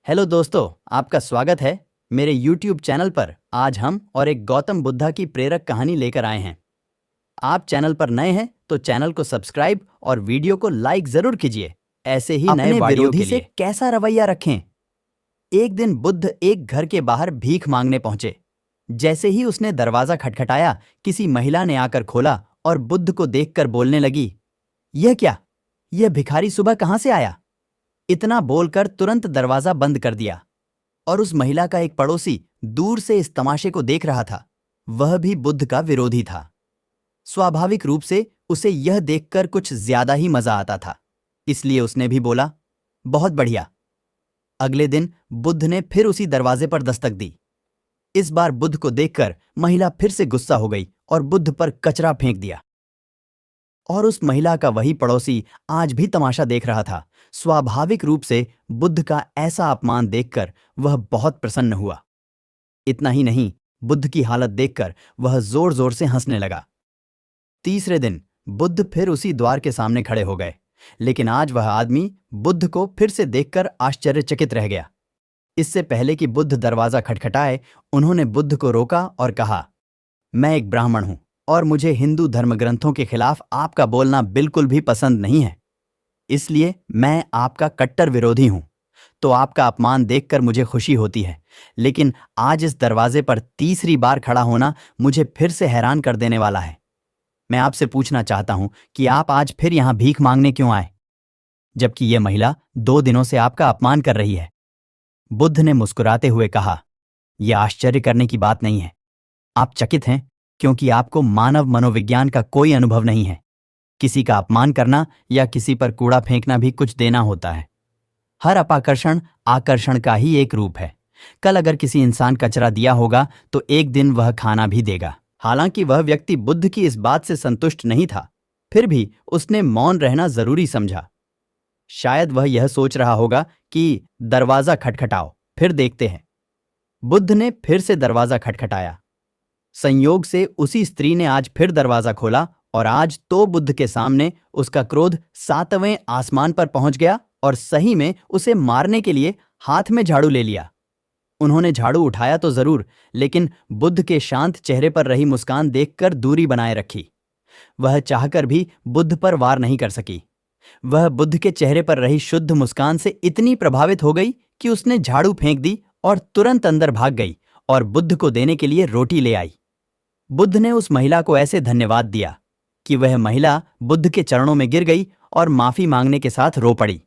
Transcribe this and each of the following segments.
Hello दोस्तों, आपका स्वागत है मेरे YouTube चैनल पर। आज हम और एक गौतम बुद्धा की प्रेरक कहानी लेकर आए हैं। आप चैनल पर नए हैं तो चैनल को सब्सक्राइब और वीडियो को लाइक जरूर कीजिए। ऐसे ही नए अपने वीडियो विरोधी के लिए से कैसा रवैया रखें। एक दिन बुद्ध एक घर के बाहर भीख मांगने पहुंचे। जैसे ही उसने दरवाजा खटखटाया, किसी महिला ने आकर खोला और बुद्ध को देखकर बोलने लगी, यह क्या? यह भिखारी सुबह कहां से आया? इतना बोलकर तुरंत दरवाजा बंद कर दिया। और उस महिला का एक पड़ोसी दूर से इस तमाशे को देख रहा था। वह भी बुद्ध का विरोधी था। स्वाभाविक रूप से उसे यह देखकर कुछ ज्यादा ही मजा आता था, इसलिए उसने भी बोला, बहुत बढ़िया। अगले दिन बुद्ध ने फिर उसी दरवाजे पर दस्तक दी। इस बार बुद्ध को देखकर महिला फिर से गुस्सा हो गई और बुद्ध पर कचरा फेंक दिया। और उस महिला का वही पड़ोसी आज भी तमाशा देख रहा था। स्वाभाविक रूप से बुद्ध का ऐसा अपमान देखकर वह बहुत प्रसन्न हुआ। इतना ही नहीं, बुद्ध की हालत देखकर वह जोर जोर से हंसने लगा। तीसरे दिन बुद्ध फिर उसी द्वार के सामने खड़े हो गए, लेकिन आज वह आदमी बुद्ध को फिर से देखकर आश्चर्यचकित रह गया। इससे पहले कि बुद्ध दरवाजा खटखटाए, उन्होंने बुद्ध को रोका और कहा, मैं एक ब्राह्मण हूं और मुझे हिंदू धर्मग्रंथों के खिलाफ आपका बोलना बिल्कुल भी पसंद नहीं है। इसलिए मैं आपका कट्टर विरोधी हूं। तो आपका अपमान देखकर मुझे खुशी होती है, लेकिन आज इस दरवाजे पर तीसरी बार खड़ा होना मुझे फिर से हैरान कर देने वाला है। मैं आपसे पूछना चाहता हूं कि आप आज फिर यहां भीख मांगने क्यों आए, जबकि यह महिला 2 दिनों से आपका अपमान कर रही है। बुद्ध ने मुस्कुराते हुए कहा, यह आश्चर्य करने की बात नहीं है। आप चकित हैं क्योंकि आपको मानव मनोविज्ञान का कोई अनुभव नहीं है। किसी का अपमान करना या किसी पर कूड़ा फेंकना भी कुछ देना होता है। हर अपाकर्षण आकर्षण का ही एक रूप है। कल अगर किसी इंसान कचरा दिया होगा तो एक दिन वह खाना भी देगा। हालांकि वह व्यक्ति बुद्ध की इस बात से संतुष्ट नहीं था, फिर भी उसने मौन रहना जरूरी समझा। शायद वह यह सोच रहा होगा कि दरवाजा खटखटाओ, फिर देखते हैं। बुद्ध ने फिर से दरवाजा खटखटाया। संयोग से उसी स्त्री ने आज फिर दरवाजा खोला और आज तो बुद्ध के सामने उसका क्रोध 7वें आसमान पर पहुंच गया और सही में उसे मारने के लिए हाथ में झाड़ू ले लिया। उन्होंने झाड़ू उठाया तो जरूर, लेकिन बुद्ध के शांत चेहरे पर रही मुस्कान देखकर दूरी बनाए रखी। वह चाहकर भी बुद्ध पर वार नहीं कर सकी। वह बुद्ध के चेहरे पर रही शुद्ध मुस्कान से इतनी प्रभावित हो गई कि उसने झाड़ू फेंक दी और तुरंत अंदर भाग गई और बुद्ध को देने के लिए रोटी ले आई। बुद्ध ने उस महिला को ऐसे धन्यवाद दिया कि वह महिला बुद्ध के चरणों में गिर गई और माफी मांगने के साथ रो पड़ी।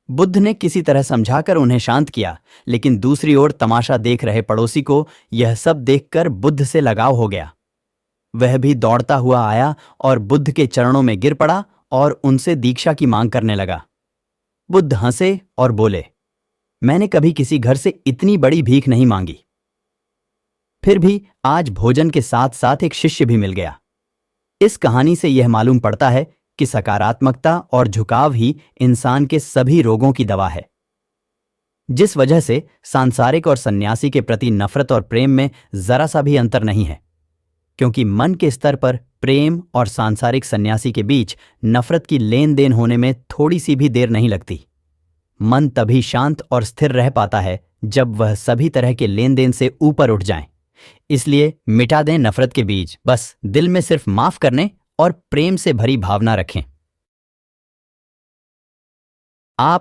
बुद्ध ने किसी तरह समझाकर उन्हें शांत किया, लेकिन दूसरी ओर तमाशा देख रहे पड़ोसी को यह सब देखकर बुद्ध से लगाव हो गया। वह भी दौड़ता हुआ आया और बुद्ध के चरणों में गिर पड़ा और उनसे दीक्षा की मांग करने लगा। बुद्ध हंसे और बोले, मैंने कभी किसी घर से इतनी बड़ी भीख नहीं मांगी। फिर भी आज भोजन के साथ साथ एक शिष्य भी मिल गया। इस कहानी से यह मालूम पड़ता है कि सकारात्मकता और झुकाव ही इंसान के सभी रोगों की दवा है। जिस वजह से सांसारिक और सन्यासी के प्रति नफरत और प्रेम में जरा सा भी अंतर नहीं है, क्योंकि मन के स्तर पर प्रेम और सांसारिक सन्यासी के बीच नफरत की लेन देन होने में थोड़ी सी भी देर नहीं लगती। मन तभी शांत और स्थिर रह पाता है जब वह सभी तरह के लेन देन से ऊपर उठ जाए। इसलिए मिटा दें नफरत के बीज, बस दिल में सिर्फ माफ करने और प्रेम से भरी भावना रखें। आप